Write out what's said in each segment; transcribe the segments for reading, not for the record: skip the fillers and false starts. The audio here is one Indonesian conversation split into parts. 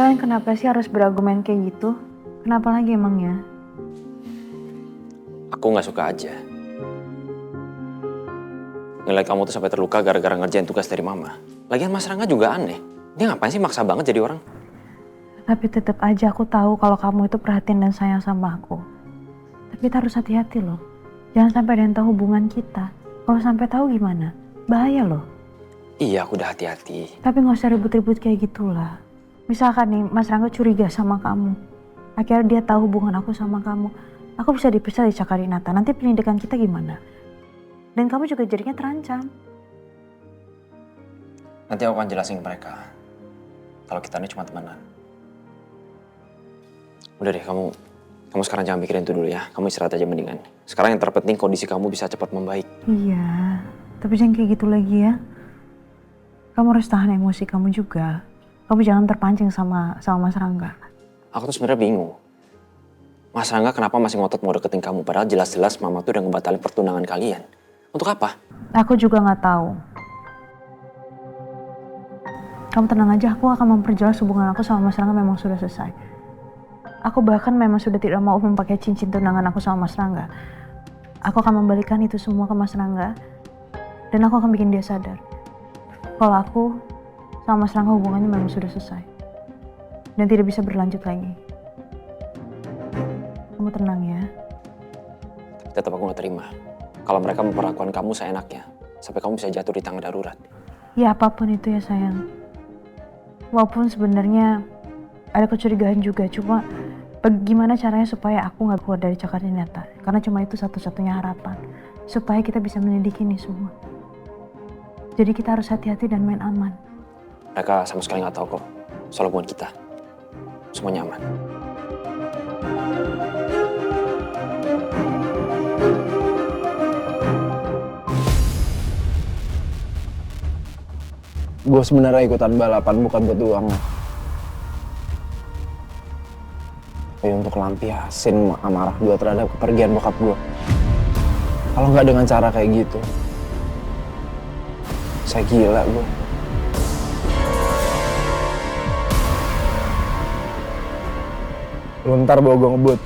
Kalian kenapa sih harus berargumen kayak gitu? Kenapa lagi emangnya? Aku nggak suka aja. Ngeliat kamu tuh sampai terluka gara-gara ngerjain tugas dari mama. Lagian Mas Rangga juga aneh. Dia ngapain sih maksa banget jadi orang? Tapi tetap aja aku tahu kalau kamu itu perhatian dan sayang sama aku. Tapi kita harus hati-hati loh. Jangan sampai ada yang tahu hubungan kita. Kalau sampai tahu gimana? Bahaya loh. Iya, aku udah hati-hati. Tapi nggak usah ribut-ribut kayak gitulah. Misalkan nih Mas Rangga curiga sama kamu. Akhirnya dia tahu hubungan aku sama kamu. Aku bisa diperiksa di Cakarinata. Nanti pendidikan kita gimana? Dan kamu juga jadinya terancam. Nanti aku akan jelasin ke mereka. Kalau kita ini cuma temenan. Udah deh, kamu sekarang jangan mikirin itu dulu ya. Kamu istirahat aja mendingan. Sekarang yang terpenting kondisi kamu bisa cepat membaik. Iya, tapi jangan kayak gitu lagi ya. Kamu harus tahan emosi kamu juga. Kamu jangan terpancing sama Mas Rangga. Aku tuh sebenarnya bingung. Mas Rangga kenapa masih ngotot mau deketin kamu? Padahal jelas-jelas mama tuh udah ngebatalin pertunangan kalian. Untuk apa? Aku juga nggak tahu. Kamu tenang aja, aku akan memperjelas hubungan aku sama Mas Rangga memang sudah selesai. Aku bahkan memang sudah tidak mau memakai cincin tunangan aku sama Mas Rangga. Aku akan membalikan itu semua ke Mas Rangga. Dan aku akan bikin dia sadar. Kalau aku sama Mas Rangga hubungannya memang sudah selesai. Dan tidak bisa berlanjut lagi. Kamu tenang ya. Tetap aku gak terima. Kalau mereka memperlakukan kamu seenaknya. Sampai kamu bisa jatuh di tangga darurat. Ya apapun itu ya sayang. Walaupun sebenarnya ada kecurigaan juga. Cuma bagaimana caranya supaya aku gak keluar dari Cakarinata. Karena cuma itu satu-satunya harapan. Supaya kita bisa menyelidiki ini semua. Jadi kita harus hati-hati dan main aman. Mereka sama sekali gak tahu kok soal hubungan kita. Semuanya aman. Gue sebenarnya ikutan balapan bukan buat uang. Tapi untuk lampiasin amarah gue terhadap kepergian bokap gue. Kalau nggak dengan cara kayak gitu, saya gila gue. Lu ntar bawa gue ngebut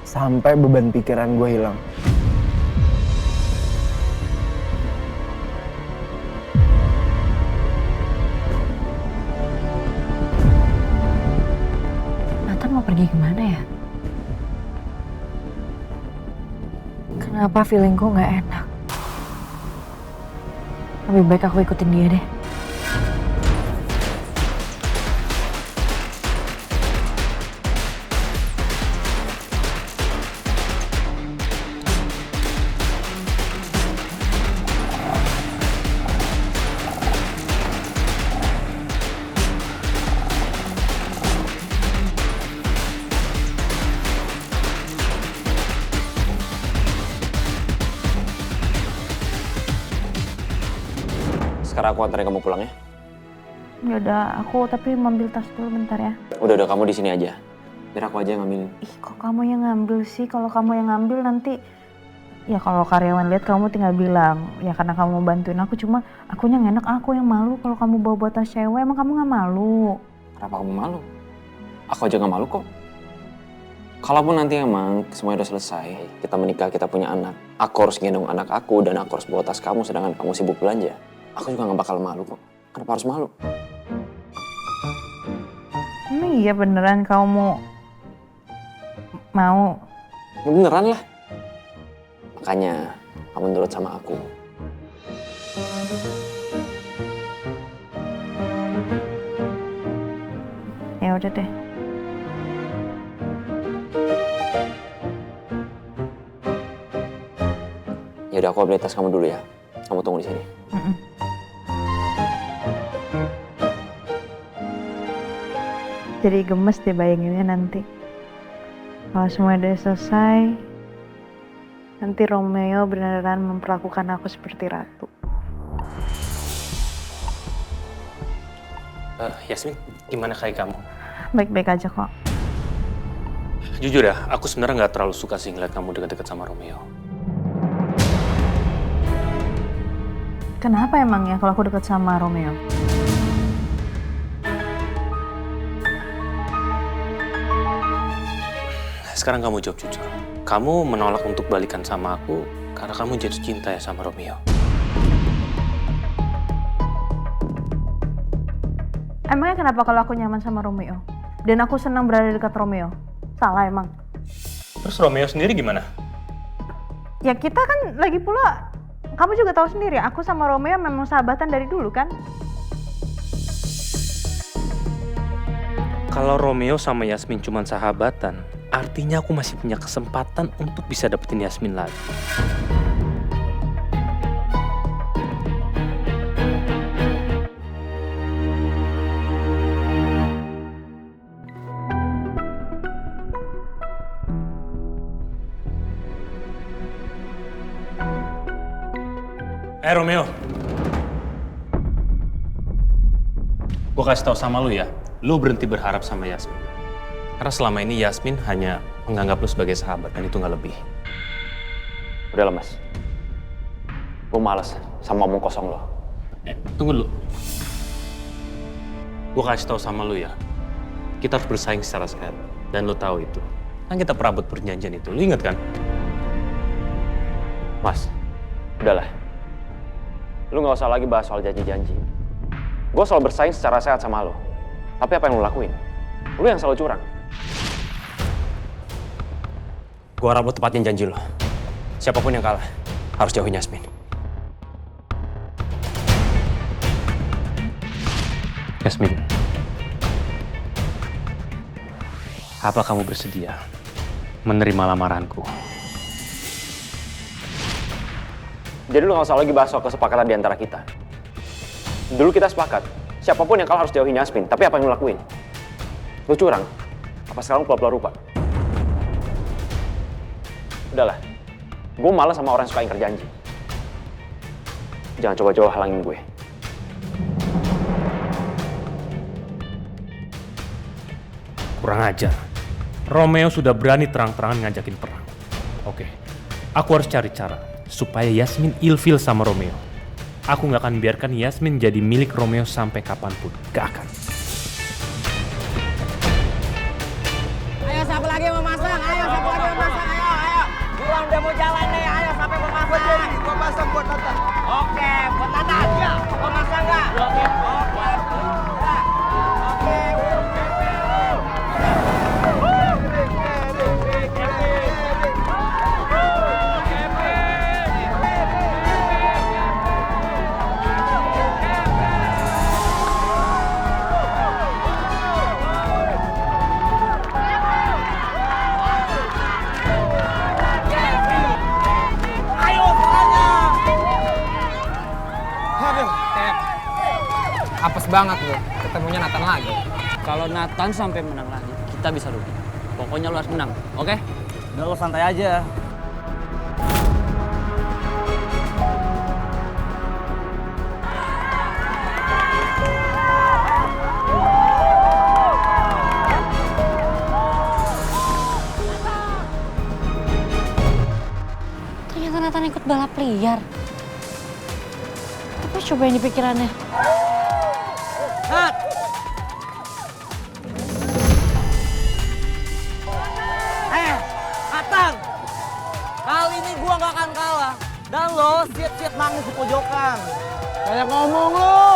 sampai beban pikiran gue hilang. Nathan mau pergi kemana ya? Kenapa feelingku nggak enak? Lebih baik aku ikutin dia deh. Sekarang aku antarin kamu pulang ya. Yaudah, aku tapi mau ambil tas dulu bentar ya. Udah kamu di sini aja. Biar aku aja yang ngambilin. Ih, kok kamu yang ngambil sih? Kalau kamu yang ngambil nanti... Ya kalau karyawan lihat kamu tinggal bilang. Ya karena kamu bantuin aku, cuma akunya nggak enak, aku yang malu kalau kamu bawa tas cewek. Emang kamu nggak malu? Kenapa kamu malu? Aku aja gak malu kok. Kalaupun nanti emang semuanya udah selesai, kita menikah, kita punya anak. Aku harus gendong anak aku dan aku harus bawa tas kamu sedangkan kamu sibuk belanja. Aku juga gak bakal malu kok. Kenapa harus malu? Emang iya beneran kamu mau? Ya beneran lah. Makanya kamu nurut sama aku. Ya udah deh. Ya udah aku ambil tas kamu dulu ya. Kamu tunggu di sini. Jadi gemes deh bayanginnya nanti. Kalau semua udah selesai, nanti Romeo beneran memperlakukan aku seperti ratu. Yasmin, gimana kayak kamu? Baik-baik aja kok. Jujur ya, aku sebenarnya nggak terlalu suka sih ngeliat kamu deket-deket sama Romeo. Kenapa emangnya kalau aku deket sama Romeo? sekarang kamu jawab jujur. Kamu menolak untuk balikan sama aku karena kamu jatuh cinta ya sama Romeo. Emangnya kenapa kalau aku nyaman sama Romeo? Dan aku senang berada dekat Romeo? Salah emang? Terus Romeo sendiri gimana? Ya kita kan lagi pula, kamu juga tahu sendiri, aku sama Romeo memang sahabatan dari dulu kan? Kalau Romeo sama Yasmin cuma sahabatan, artinya aku masih punya kesempatan untuk bisa dapetin Yasmin lagi. Romeo, gue kasih tau sama lu ya, lu berhenti berharap sama Yasmin. Karena selama ini Yasmin hanya menganggap lu sebagai sahabat dan itu nggak lebih. Udah lah mas, gue males sama omong kosong lo. Tunggu dulu. Gue kasih tau sama lu ya, kita harus bersaing secara sehat. Dan lu tahu itu. Kan kita pernah buat perjanjian itu, lu inget kan? Mas, udahlah. Lu gak usah lagi bahas soal janji-janji. Gue selalu bersaing secara sehat sama lo. Tapi apa yang lu lakuin? Lu yang selalu curang. Gue harap lu tepatin janji lo. Siapapun yang kalah, harus jauhin Yasmin. Yasmin, apa kamu bersedia menerima lamaranku? Jadi lu gak usah lagi bahas soal kesepakatan di antara kita. Dulu kita sepakat, siapapun yang kalah harus jauhin Yasmin. Tapi apa yang lu lakuin? Lu curang? Apa sekarang pura-pura lupa? Udahlah, gue malas sama orang yang suka ingkar janji. Jangan coba-coba halangin gue. Kurang ajar. Romeo sudah berani terang-terangan ngajakin perang. Oke, aku harus cari cara supaya Yasmin ilfil sama Romeo. Aku gak akan biarkan Yasmin jadi milik Romeo sampai kapanpun. Gak akan. Ayo siapa lagi mau masang? Ayo siapa lagi mau masang? Ayo. Buruan udah mau jalan nih. Ayo siapa yang mau masang? Gua masang buat Tata. Oke, buat Tata. Iya. Mau masang nggak? Oke. Apes banget gue, ketemunya Nathan lagi. Kalau Nathan sampai menang lagi, kita bisa rugi. Pokoknya lu harus menang, oke? Udah lu santai aja. Ternyata Nathan ikut balap liar. Apa coba yang di pikirannya? Nat! Nathan! Kali ini gua gak akan kalah. Dan lo siap-siap nangis di pojokan. Banyak ngomong lu.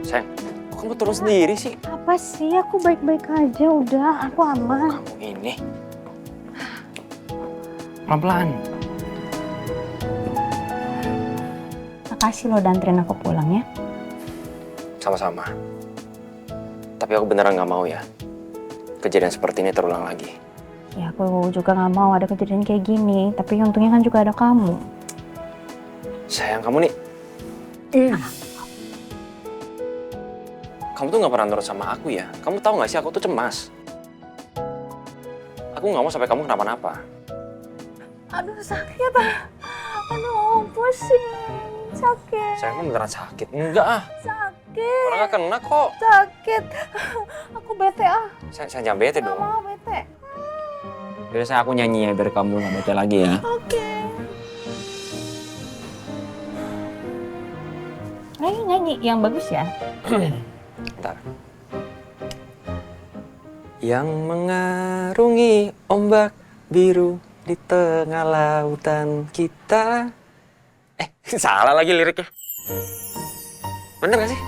Sayang, kok kamu turun sendiri sih? Apa sih? Aku baik-baik aja, udah. Aku aman. Kamu ini. Pelan-pelan. Makasih lo udah anterin aku pulang ya. Sama-sama. Tapi aku beneran gak mau ya. Kejadian seperti ini terulang lagi. Ya aku juga gak mau ada kejadian kayak gini. Tapi untungnya kan juga ada kamu. Sayang, kamu nih. Kamu tuh gak pernah nurut sama aku ya. Kamu tahu gak sih aku tuh cemas. Aku gak mau sampai kamu kenapa-napa. Aduh sakit ah. Aduh pusing. Sakit. Sayang, kamu beneran sakit? Enggak ah. Sakit. Orang gak kena kok. Sakit. Aku bete ah. Sayang jangan bete Gak dong. mau bete. Biar saya aku nyanyi ya biar kamu gak bete lagi ya. Oke. Ayo nyanyi yang bagus ya. Bentar. Yang mengarungi ombak biru di tengah lautan kita. Salah lagi liriknya. Bener gak sih?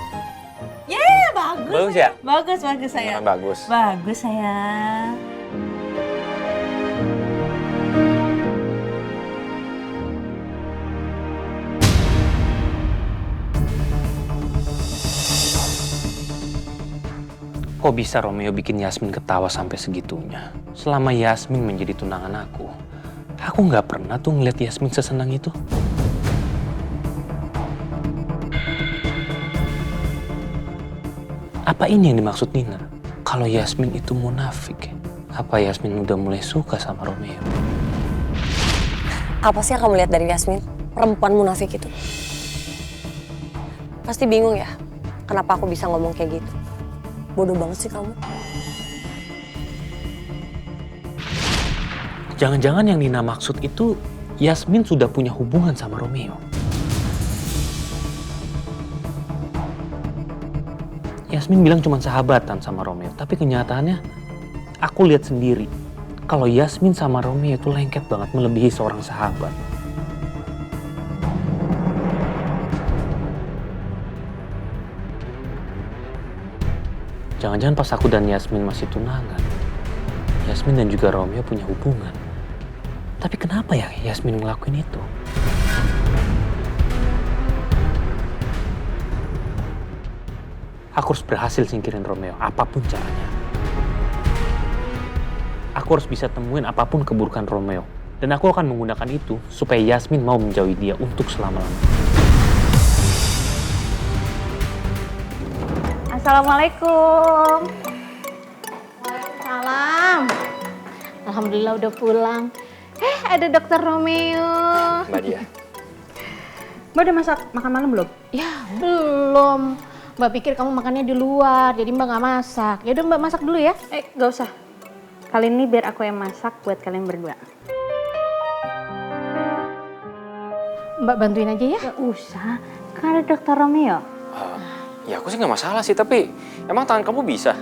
Bagus. Bagus ya? Bagus sayang. Beneran bagus. Bagus sayang. Kok bisa Romeo bikin Yasmin ketawa sampai segitunya? Selama Yasmin menjadi tunangan aku nggak pernah tuh ngeliat Yasmin sesenang itu. Apa ini yang dimaksud Nina? Kalau Yasmin itu munafik, apa Yasmin udah mulai suka sama Romeo? Apa sih yang kamu lihat dari Yasmin? Perempuan munafik itu. Pasti bingung ya, kenapa aku bisa ngomong kayak gitu. Bodoh banget sih kamu. Jangan-jangan yang Nina maksud itu Yasmin sudah punya hubungan sama Romeo. Yasmin bilang cuma sahabatan sama Romeo, tapi kenyataannya aku lihat sendiri kalau Yasmin sama Romeo itu lengket banget melebihi seorang sahabat. Jangan-jangan pas aku dan Yasmin masih tunangan, Yasmin dan juga Romeo punya hubungan. Tapi kenapa ya Yasmin ngelakuin itu? Aku harus berhasil singkirin Romeo, apapun caranya. Aku harus bisa temuin apapun keburukan Romeo. Dan aku akan menggunakan itu supaya Yasmin mau menjauhi dia untuk selama-lamanya. Assalamualaikum. Salam. Alhamdulillah udah pulang. Ada dokter Romeo. Mbak Dia. Mbak udah makan malam belum? Ya belum. Mbak pikir kamu makannya di luar, jadi Mbak nggak masak. Ya udah Mbak masak dulu ya. Gak usah. Kali ini biar aku yang masak buat kalian berdua. Mbak bantuin aja ya. Gak usah. Kan ada dokter Romeo. Ya aku sih nggak masalah sih, tapi emang tangan kamu bisa?